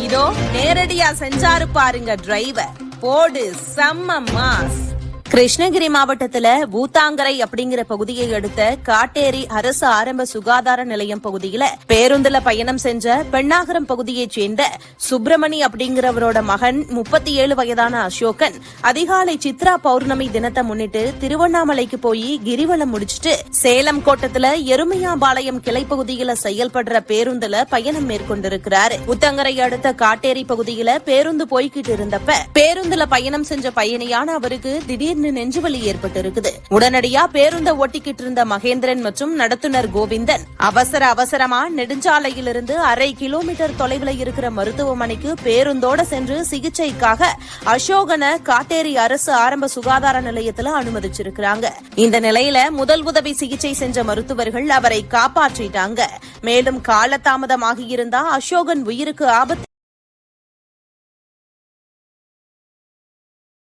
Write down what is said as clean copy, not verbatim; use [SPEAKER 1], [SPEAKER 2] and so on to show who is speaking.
[SPEAKER 1] இதோ நேரடியா செஞ்சாரு பாருங்க டிரைவர். போடு செம்ம மாஸ். கிருஷ்ணகிரி மாவட்டத்துல பூத்தாங்கரை அப்படிங்கிற பகுதியை அடுத்த காட்டேரி அரசு ஆரம்ப சுகாதார நிலையம் பகுதியில பேருந்துல பயணம் செஞ்ச பெண்ணாகரம் பகுதியைச் சேர்ந்த சுப்பிரமணி அப்படிங்கிறவரோட மகன் 37 வயதான அசோகன் அதிகாலை சித்ரா பௌர்ணமி தினத்தை முன்னிட்டு திருவண்ணாமலைக்கு போய் கிரிவலம் முடிச்சிட்டு சேலம் கோட்டத்துல எருமையாம்பாளையம் கிளைப்பகுதியில செயல்படுற பேருந்துல பயணம் மேற்கொண்டிருக்கிறாரு. பூத்தாங்கரை அடுத்த காட்டேரி பகுதியில பேருந்து போய்கிட்டு இருந்தப்ப பேருந்துல பயணம் செஞ்ச பயணியான அவருக்கு திடீர் நெஞ்சுவலி ஏற்பட்டிருக்குது. உடனடியா பேருந்தை ஓட்டிக்கிட்டு இருந்த மகேந்திரன் மற்றும் நடத்துனர் கோவிந்தன் அவசரமா நெடுஞ்சாலையிலிருந்து 1/2 கிலோமீட்டர் தொலைவில் இருக்கிற மருத்துவமனைக்கு பேருந்தோட சென்று சிகிச்சைக்காக அசோகனை காட்டேரி அரசு ஆரம்ப சுகாதார நிலையத்தில் அனுமதிச்சிருக்கிறாங்க. இந்த நிலையில முதல் உதவி சிகிச்சை செஞ்ச மருத்துவர்கள் அவரை காப்பாற்றிட்டாங்க. மேலும் காலதாமதமாகி இருந்தா அசோகன் உயிருக்கு ஆபத்து